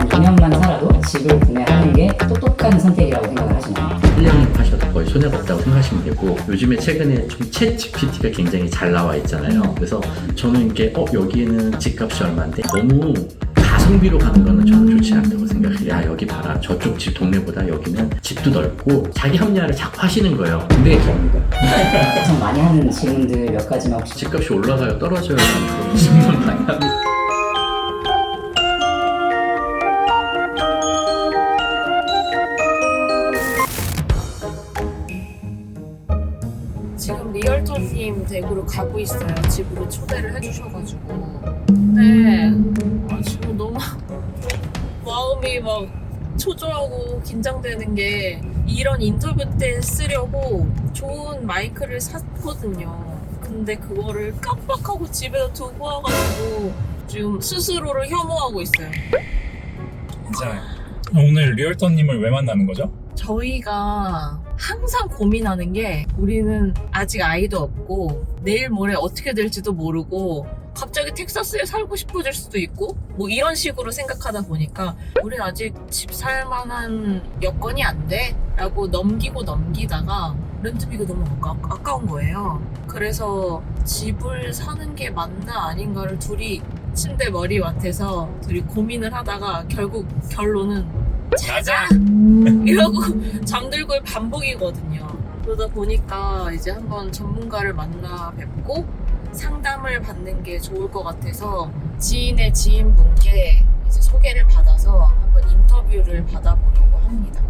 2년만 살아도 집을 구매하는 게 똑똑한 선택이라고 생각을 하시나요? 1년 하셔도 거의 손해가 없다고 생각하시면 되고, 요즘에 최근에 좀 챗 GPT가 굉장히 잘 나와 있잖아요. 그래서 저는 이게 여기에는 집값이 얼마인데 너무 가성비로 가는 거는 저는 좋지 않다고 생각해요. 야, 여기 봐라, 저쪽 집 동네보다 여기는 집도 넓고, 자기 합리화를 자꾸 하시는 거예요. 근데 가장 많이 하는 질문들 몇 가지만 혹시 집값이 올라가요, 떨어져요? 그런 질문 많이 합니다. 지금 리얼터님 댁으로 가고 있어요. 집으로 초대를 해주셔가지고. 근데 지금 너무 마음이 막 초조하고 긴장되는 게, 이런 인터뷰 때 쓰려고 좋은 마이크를 샀거든요. 근데 그거를 깜빡하고 집에다 두고 와가지고 지금 스스로를 혐오하고 있어요. 괜찮아요. 오늘 리얼터님을 왜 만나는 거죠? 저희가 항상 고민하는 게, 우리는 아직 아이도 없고 내일 모레 어떻게 될지도 모르고 갑자기 텍사스에 살고 싶어질 수도 있고 뭐 이런 식으로 생각하다 보니까, 우린 아직 집 살 만한 여건이 안 돼 라고 넘기다가 렌트비가 너무 아까운 거예요. 그래서 집을 사는 게 맞나 아닌가를 둘이 침대 머리맡에서 둘이 고민을 하다가 결국 결론은 자자! 이러고 잠들고의 반복이거든요. 그러다 보니까 이제 한번 전문가를 만나 뵙고 상담을 받는 게 좋을 것 같아서, 지인의 지인분께 이제 소개를 받아서 한번 인터뷰를 받아보려고 합니다.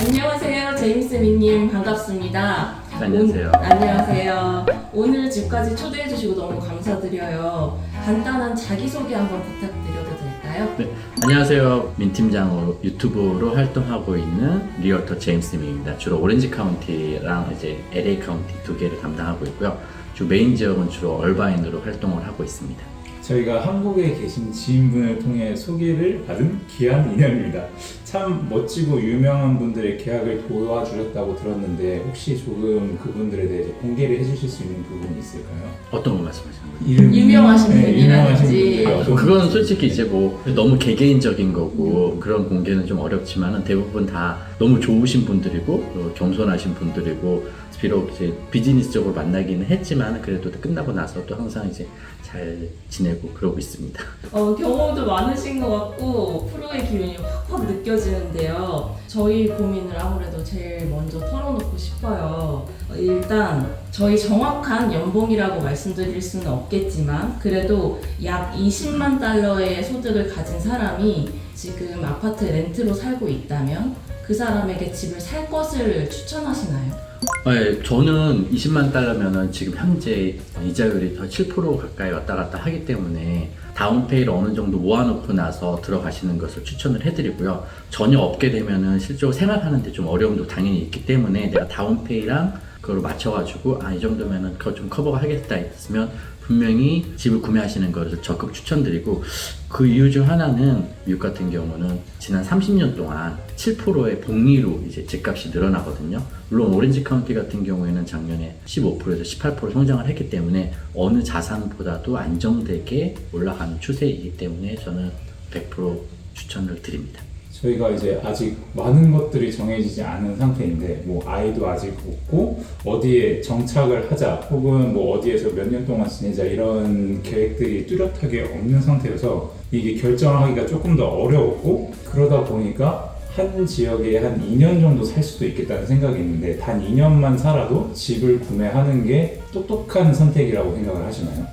안녕하세요, 제임스 미님, 반갑습니다. 안녕하세요. 안녕하세요. 오늘 집까지 초대해 주시고 너무 감사드려요. 간단한 자기소개 한번 부탁드려도 될까요? 네, 안녕하세요. 민 팀장으로 유튜브로 활동하고 있는 리얼터 제임스 민입니다. 주로 오렌지 카운티랑 이제 LA 카운티 두 개를 담당하고 있고요. 주 메인 지역은 주로 얼바인으로 활동을 하고 있습니다. 저희가 한국에 계신 지인분을 통해 소개를 받은 귀한 인연입니다. 참 멋지고 유명한 분들의 계약을 도와주셨다고 들었는데, 혹시 조금 그분들에 대해서 공개를 해주실 수 있는 부분이 있을까요? 어떤 거 말씀하시는 거예요? 유명하신 유명하신 분이라든지. 분들 어떤 그건 솔직히 이제 뭐 너무 개개인적인 거고 그런 공개는 좀 어렵지만은, 대부분 다 너무 좋으신 분들이고 겸손하신 분들이고, 비록 이제 비즈니스적으로 만나기는 했지만 그래도 끝나고 나서 또 항상 이제 잘 지내고 그러고 있습니다. 경험도 많으신 것 같고 프로의 기운이 확확 느껴지는데요. 저희 고민을 아무래도 제일 먼저 털어놓고 싶어요. 일단 저희 정확한 연봉이라고 말씀드릴 수는 없겠지만, 그래도 약 20만 달러의 소득을 가진 사람이 지금 아파트 렌트로 살고 있다면 그 사람에게 집을 살 것을 추천하시나요? 네, 저는 20만 달러면은 지금 현재 이자율이 더 7% 가까이 왔다 갔다 하기 때문에 다운페이를 어느 정도 모아놓고 나서 들어가시는 것을 추천을 해드리고요. 전혀 없게 되면은 실제로 생활하는데 좀 어려움도 당연히 있기 때문에, 내가 다운페이랑 그걸 맞춰가지고 이 정도면은 그거 좀 커버가 하겠다 했으면 분명히 집을 구매하시는 것을 적극 추천드리고, 그 이유 중 하나는 미국 같은 경우는 지난 30년 동안 7%의 복리로 이제 집값이 늘어나거든요. 물론 오렌지 카운티 같은 경우에는 작년에 15%에서 18% 성장을 했기 때문에 어느 자산보다도 안정되게 올라가는 추세이기 때문에 저는 100% 추천을 드립니다. 저희가 이제 아직 많은 것들이 정해지지 않은 상태인데, 뭐 아이도 아직 없고 어디에 정착을 하자 혹은 뭐 어디에서 몇 년 동안 지내자 이런 계획들이 뚜렷하게 없는 상태여서 이게 결정하기가 조금 더 어려웠고, 그러다 보니까 한 지역에 한 2년 정도 살 수도 있겠다는 생각이 있는데, 단 2년만 살아도 집을 구매하는 게 똑똑한 선택이라고 생각을 하시나요?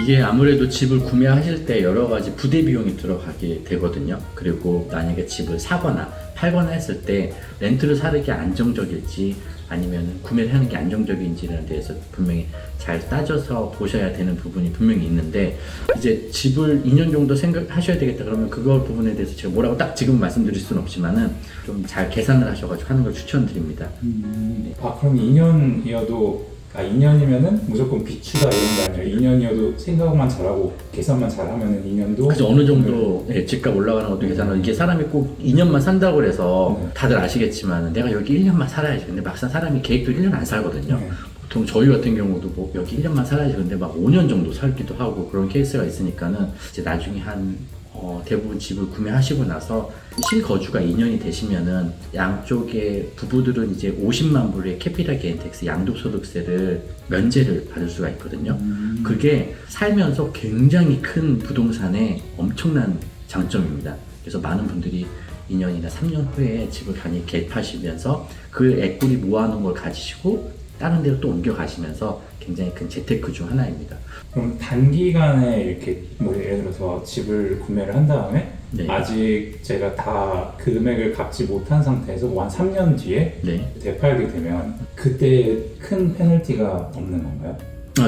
이게 아무래도 집을 구매하실 때 여러 가지 부대 비용이 들어가게 되거든요. 그리고 만약에 집을 사거나 팔거나 했을 때 렌트를 사는 게 안정적일지 아니면 구매를 하는 게 안정적인지에 대해서 분명히 잘 따져서 보셔야 되는 부분이 분명히 있는데, 이제 집을 2년 정도 생각하셔야 되겠다 그러면 그거 부분에 대해서 제가 뭐라고 딱 지금 말씀드릴 수는 없지만은 좀 잘 계산을 하셔가지고 하는 걸 추천드립니다. 그럼 2년이어도 2년이면은 무조건 비추다 이런 게 아니라 2년이어도 생각만 잘하고 계산만 잘하면은 2년도 그래서 어느 정도 집값 올라가는 것도 계산을, 이게 사람이 꼭 2년만 산다고 그래서 다들 아시겠지만 내가 여기 1년만 살아야지. 근데 막상 사람이 계획도 1년 안 살거든요. 보통 저희 같은 경우도 뭐 여기 1년만 살아야지 근데 막 5년 정도 살기도 하고 그런 케이스가 있으니까는 이제 나중에 한 대부분 집을 구매하시고 나서 실거주가 2년이 되시면은 양쪽의 부부들은 이제 50만 불의 캐피탈 게인 텍스 양도소득세를 면제를 받을 수가 있거든요. 그게 살면서 굉장히 큰 부동산의 엄청난 장점입니다. 그래서 많은 분들이 2년이나 3년 후에 집을 간이 갭하시면서 그 에quity 모아놓은 걸 가지시고 다른 데로 또 옮겨가시면서 굉장히 큰 재테크 중 하나입니다. 그럼 단기간에 이렇게 뭐 예를 들어서 집을 구매를 한 다음에 네. 아직 제가 다 그 금액을 갚지 못한 상태에서 뭐 한 3년 뒤에 네. 되팔게 되면 그때 큰 페널티가 없는 건가요?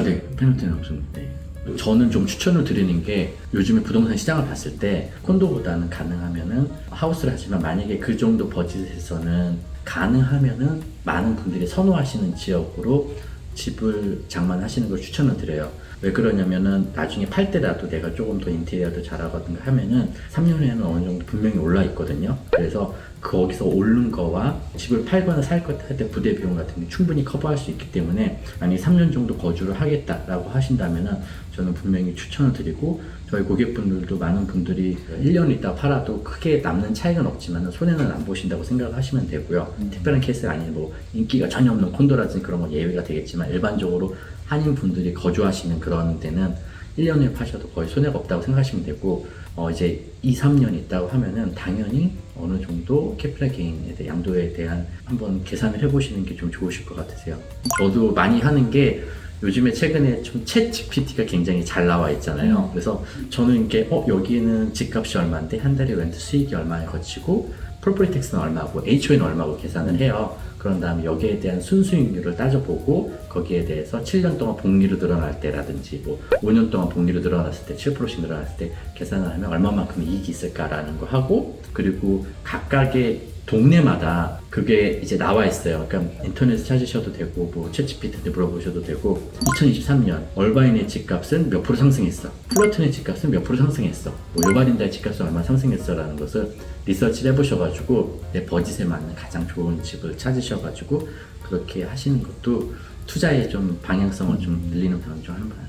네. 페널티는 없습니다. 네. 저는 좀 추천을 드리는 게 요즘에 부동산 시장을 봤을 때 콘도보다는 가능하면은 하우스를 하지만 만약에 그 정도 버짓에서는 가능하면은 많은 분들이 선호하시는 지역으로 집을 장만하시는 걸 추천을 드려요. 왜 그러냐면은 나중에 팔 때라도 내가 조금 더 인테리어도 잘하거든가 하면은 3년 후에는 어느 정도 분명히 올라 있거든요. 그래서 거기서 오른 거와 집을 팔거나 살 것 할 때 부대 비용 같은 게 충분히 커버할 수 있기 때문에 만약에 3년 정도 거주를 하겠다라고 하신다면은 저는 분명히 추천을 드리고 저희 고객분들도 많은 분들이 1년 있다 팔아도 크게 남는 차이는 없지만 손해는 안 보신다고 생각하시면 되고요. 특별한 케이스가 아닌 뭐 인기가 전혀 없는 콘도라든지 그런 건 예외가 되겠지만 일반적으로 한인분들이 거주하시는 그런 데는 1년 후에 파셔도 거의 손해가 없다고 생각하시면 되고 이제 2, 3년 있다고 하면은 당연히 어느 정도 캐피탈 게인에 대한 양도에 대한 한번 계산을 해보시는 게 좀 좋으실 것 같으세요. 저도 많이 하는 게 요즘에 최근에 좀 챗 GPT가 굉장히 잘 나와 있잖아요. 그래서 저는 이게 여기는 집값이 얼마인데 한 달에 렌트 수익이 얼마에 거치고 프로퍼티 텍스는 얼마고 HOA는 얼마고 계산을 해요. 그런 다음에 여기에 대한 순수익률을 따져보고 거기에 대해서 7년 동안 복리로 늘어날 때라든지 뭐 5년 동안 복리로 늘어났을 때 7%씩 늘어났을 때 계산을 하면 얼마만큼 이익이 있을까라는 거 하고 그리고 각각의 동네마다 그게 이제 나와 있어요. 그러니까 인터넷에 찾으셔도 되고 뭐 챗GPT한테 물어보셔도 되고 2023년 얼바인의 집값은 몇 프로 상승했어, 플러튼의 집값은 몇 프로 상승했어, 뭐 요바린다의 집값은 얼마 상승했어 라는 것을 리서치를 해보셔가지고 내 버짓에 맞는 가장 좋은 집을 찾으셔가지고 그렇게 하시는 것도 투자의 좀 방향성을 좀 늘리는 방법 중 하나입니다.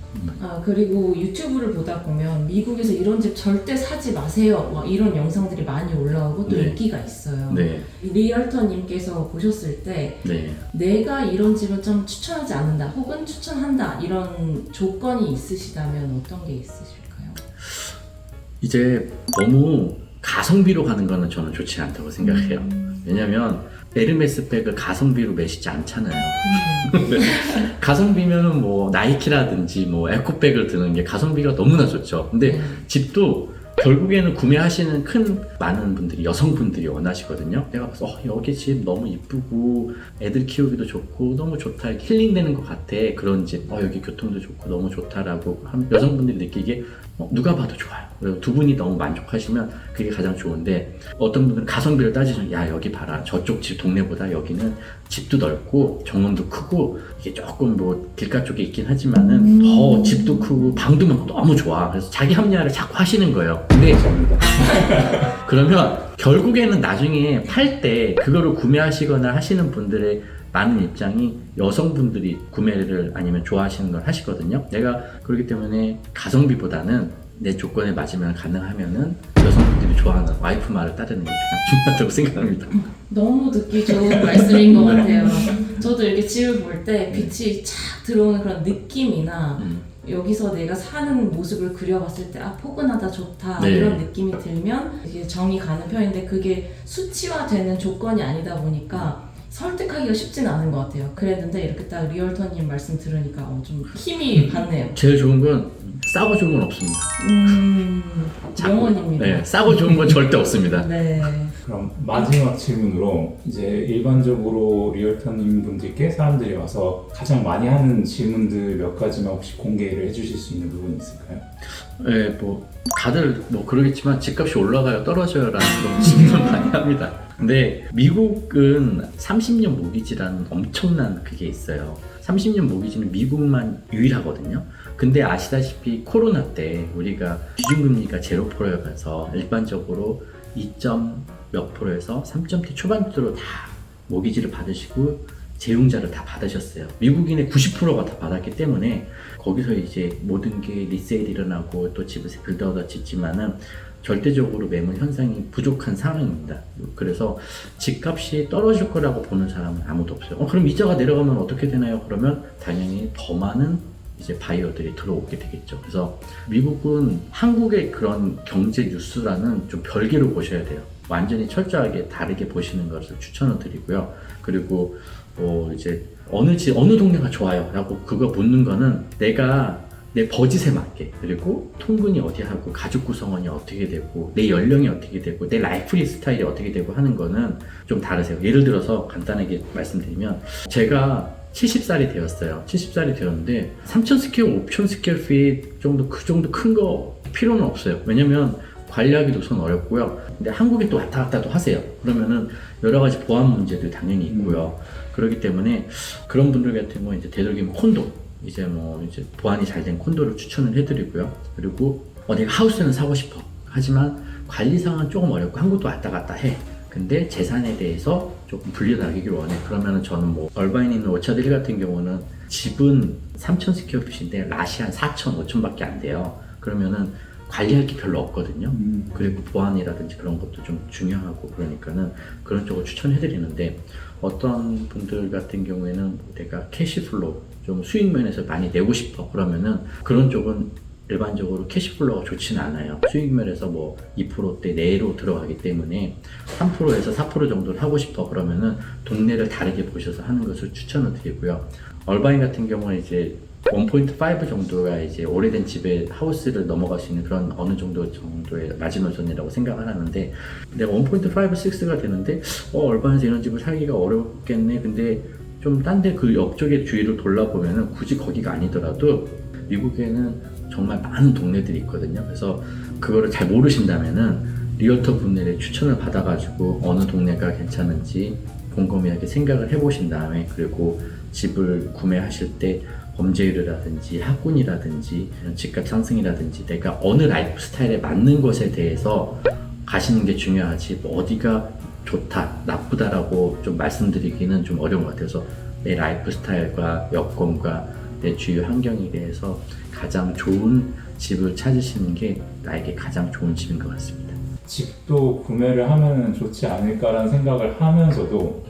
그리고 유튜브를 보다 보면 미국에서 이런 집 절대 사지 마세요 막 이런 영상들이 많이 올라오고 또 네. 인기가 있어요. 네. 리얼터님께서 보셨을 때 네. 내가 이런 집을 좀 추천하지 않는다 혹은 추천한다 이런 조건이 있으시다면 어떤 게 있으실까요? 이제 너무 가성비로 가는 거는 저는 좋지 않다고 생각해요. 왜냐면 에르메스 백을 가성비로 매시지 않잖아요. 가성비면은 뭐 나이키라든지 뭐 에코백을 드는 게 가성비가 너무나 좋죠. 근데 집도 결국에는 구매하시는 많은 분들이 여성분들이 원하시거든요. 내가 봐서 여기 집 너무 이쁘고 애들 키우기도 좋고 너무 좋다, 힐링되는 것 같아 그런 집, 여기 교통도 좋고 너무 좋다라고 하면 여성분들이 느끼기에 누가 봐도 좋아요. 그리고 두 분이 너무 만족하시면 그게 가장 좋은데 어떤 분들은 가성비를 따지면 야 여기 봐라 저쪽 집 동네보다 여기는 집도 넓고 정원도 크고 이게 조금 뭐 길가 쪽에 있긴 하지만은 더 집도 크고 방도 많고 너무 좋아. 그래서 자기 합리화를 자꾸 하시는 거예요. 근데 그러면 결국에는 나중에 팔 때 그거를 구매하시거나 하시는 분들의 많은 입장이 여성분들이 구매를 아니면 좋아하시는 걸 하시거든요. 내가 그렇기 때문에 가성비보다는 내 조건에 맞으면 가능하면은 여성분들이 좋아하는 와이프 말을 따르는 게 가장 중요하다고 생각합니다. 너무 듣기 좋은 말씀인 것 같아요. 저도 이렇게 집을 볼 때 빛이 착 들어오는 그런 느낌이나 여기서 내가 사는 모습을 그려봤을 때 포근하다 좋다 네. 이런 느낌이 들면 이게 정이 가는 편인데 그게 수치화되는 조건이 아니다 보니까 설득하기가 쉽진 않은 것 같아요. 그랬는데 이렇게 딱 리얼터님 말씀 들으니까 좀 힘이 받네요. 제일 좋은 건 싸고 좋은 건 없습니다. 명언입니다. 네, 싸고 좋은 건 절대 없습니다. 네. 그럼 마지막 질문으로 이제 일반적으로 리얼터님 분들께 사람들이 와서 가장 많이 하는 질문들 몇 가지만 혹시 공개를 해주실 수 있는 부분이 있을까요? 네, 뭐 다들 뭐 그러겠지만 집값이 올라가요 떨어져요라는 그런 질문을 많이 합니다. 근데 미국은 30년 모기지라는 엄청난 그게 있어요. 30년 모기지는 미국만 유일하거든요. 근데 아시다시피 코로나 때 우리가 기준금리가 0%여가서 일반적으로 2몇 %에서 3.T 초반대로 다 모기지를 받으시고 재용자를 다 받으셨어요. 미국인의 90%가 다 받았기 때문에 거기서 이제 모든 게 리세일이 일어나고 또 집을 빌드아웃 짓지만은 절대적으로 매물 현상이 부족한 상황입니다. 그래서 집값이 떨어질 거라고 보는 사람은 아무도 없어요. 그럼 이자가 내려가면 어떻게 되나요? 그러면 당연히 더 많은 이제 바이어들이 들어오게 되겠죠. 그래서 미국은 한국의 그런 경제 뉴스라는 좀 별개로 보셔야 돼요. 완전히 철저하게 다르게 보시는 것을 추천을 드리고요. 그리고 이제 어느 동네가 좋아요 라고 그거 묻는 거는 내가 내 버짓에 맞게, 그리고 통근이 어디 하고 가족 구성원이 어떻게 되고 내 연령이 어떻게 되고 내 라이프 스타일이 어떻게 되고 하는 거는 좀 다르세요. 예를 들어서 간단하게 말씀드리면 제가 70살이 되었어요. 70살이 되었는데 3,000 스퀘어, 5,000 스퀘어 피트 정도 그 정도 큰 거 필요는 없어요. 왜냐면 관리하기도 우선 어렵고요. 근데 한국에 또 왔다 갔다도 하세요. 그러면은 여러 가지 보안 문제도 당연히 있고요. 그렇기 때문에 그런 분들 같은 경우는 이제 되도록이면 콘도, 이제 보안이 잘 된 콘도를 추천을 해드리고요. 그리고 내가 하우스는 사고 싶어. 하지만 관리상은 조금 어렵고 한국도 왔다 갔다 해. 근데 재산에 대해서 조금 분리하기를 원해. 그러면은 저는 얼바인에 있는 오차드 힐 같은 경우는 집은 3,000 스퀘어 핏인데 랏이 한 4,000, 5,000밖에 안 돼요. 그러면은 관리할 게 별로 없거든요. 그리고 보안이라든지 그런 것도 좀 중요하고 그러니까는 그런 쪽을 추천해드리는데, 어떤 분들 같은 경우에는 내가 캐시플로우 좀 수익 면에서 많이 내고 싶어 그러면은 그런 쪽은 일반적으로 캐시플로우가 좋지는 않아요. 수익 면에서 2%대 내로 들어가기 때문에 3%에서 4% 정도를 하고 싶어 그러면은 동네를 다르게 보셔서 하는 것을 추천을 드리고요. 얼바인 같은 경우는 이제 1.5 정도가 이제 오래된 집에 하우스를 넘어갈 수 있는 그런 어느 정도의 마지노선이라고 생각을 하는데, 내가 1.5, 6가 되는데 얼바인에서 이런 집을 살기가 어렵겠네. 근데 좀 딴 데 그 옆쪽의 주위를 돌아보면은 굳이 거기가 아니더라도 미국에는 정말 많은 동네들이 있거든요. 그래서 그거를 잘 모르신다면은 리얼터 분들의 추천을 받아가지고 어느 동네가 괜찮은지 곰곰이하게 생각을 해보신 다음에, 그리고 집을 구매하실 때 범죄율이라든지 학군이라든지 집값 상승이라든지 내가 어느 라이프 스타일에 맞는 것에 대해서 가시는 게 중요하지, 어디가 좋다 나쁘다라고 좀 말씀드리기는 좀 어려운 것 같아서 내 라이프 스타일과 여건과 내 주위 환경에 대해서 가장 좋은 집을 찾으시는 게 나에게 가장 좋은 집인 것 같습니다. 집도 구매를 하면 좋지 않을까라는 생각을 하면서도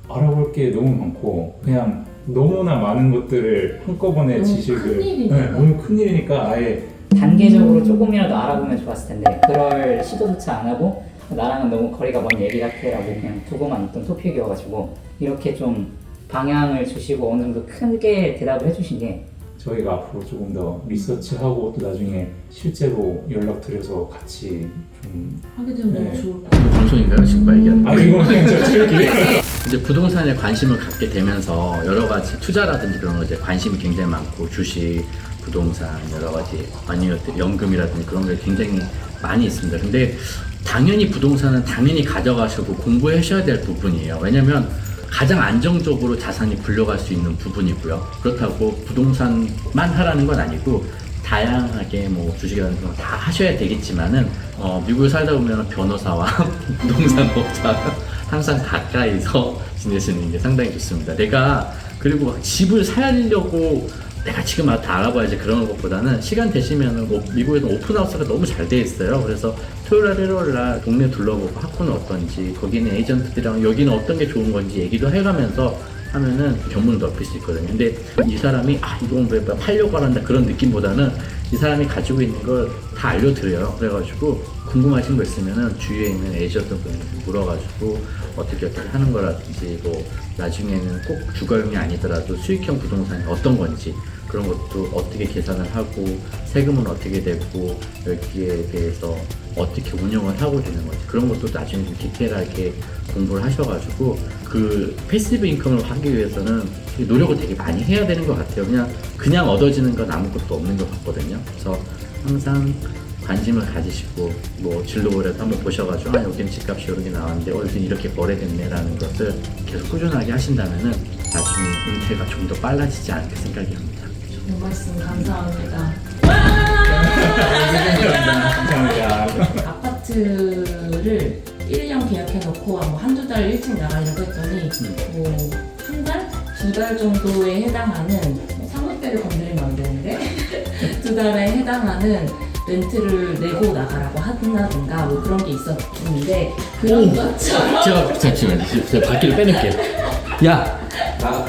알아볼 게 너무 많고 그냥 너무나 많은 것들을 한꺼번에 너무 지식을 큰일이니까. 너무 큰일이니까 아예 단계적으로 조금이라도 알아보면 좋았을 텐데 그럴 시도조차 안 하고 나랑은 너무 거리가 먼 얘기 같아라고 그냥 두고만 있던 토픽이어가지고, 이렇게 좀 방향을 주시고 어느 정도 크게 대답을 해주신 게 저희가 앞으로 조금 더 리서치하고 또 나중에 실제로 연락드려서 같이 좀 하게 되면 네. 너무 좋을 것 같아요. 방송인가요? 지금 얘기하는 거? 이건 그냥 저희끼리 이제 부동산에 관심을 갖게 되면서 여러 가지 투자라든지 그런 거 이제 관심이 굉장히 많고, 주식, 부동산, 여러 가지 아니면 연금이라든지 그런 게 굉장히 많이 있습니다. 근데 당연히 부동산은 당연히 가져가시고 공부하셔야 될 부분이에요. 왜냐면 가장 안정적으로 자산이 굴러갈 수 있는 부분이고요. 그렇다고 부동산만 하라는 건 아니고 다양하게 주식이라는 거 다 하셔야 되겠지만은 미국에 살다 보면 변호사와 부동산업자 항상 가까이서 지내시는 게 상당히 좋습니다. 내가 그리고 집을 살려고 내가 지금 다 알아봐야지 그런 것보다는 시간 되시면은 미국에는 오픈하우스가 너무 잘 돼 있어요. 그래서 토요일날 일요일날 동네 둘러보고 학군은 어떤지, 거기는 에이전트들이랑 여기는 어떤 게 좋은 건지 얘기도 해가면서 하면은 견문을 넓힐 수 있거든요. 근데 이 사람이 이건 왜 팔려고 한다 그런 느낌보다는 이 사람이 가지고 있는 걸 다 알려드려요. 그래가지고 궁금하신 거 있으면은 주위에 있는 에이전트분한테 물어가지고 어떻게 하는 거라든지, 나중에는 꼭 주거용이 아니더라도 수익형 부동산이 어떤 건지 그런 것도 어떻게 계산을 하고 세금은 어떻게 되고 여기에 대해서 어떻게 운영을 하고 되는 건지 그런 것도 나중에 좀 디테일하게 공부를 하셔가지고 그 패시브 인컴을 하기 위해서는 노력을 되게 많이 해야 되는 것 같아요. 그냥 얻어지는 건 아무것도 없는 것 같거든요. 그래서 항상 관심을 가지시고 진로라도 한번 보셔가지고 여기는 집값이 이렇게 나왔는데 여기는 이렇게 거래됐네 라는 것을 계속 꾸준하게 하신다면은 나중에 은퇴가 좀 더 빨라지지 않을까 생각이 합니다. 좋은 말씀 감사합니다. 감사합니다. 아파트를 1년 계약해놓고 한두 달 일찍 나가려고 했더니 한 달? 2달 정도에 해당하는 3월대를 건드리면 안 되는데 2달에 해당하는 렌트를 내고 나가라고 한다든가 뭐 그런 게 있었는데 그런 것처럼 제가 잠시만요. 제가 바퀴를 빼놓을게요. 야, 나가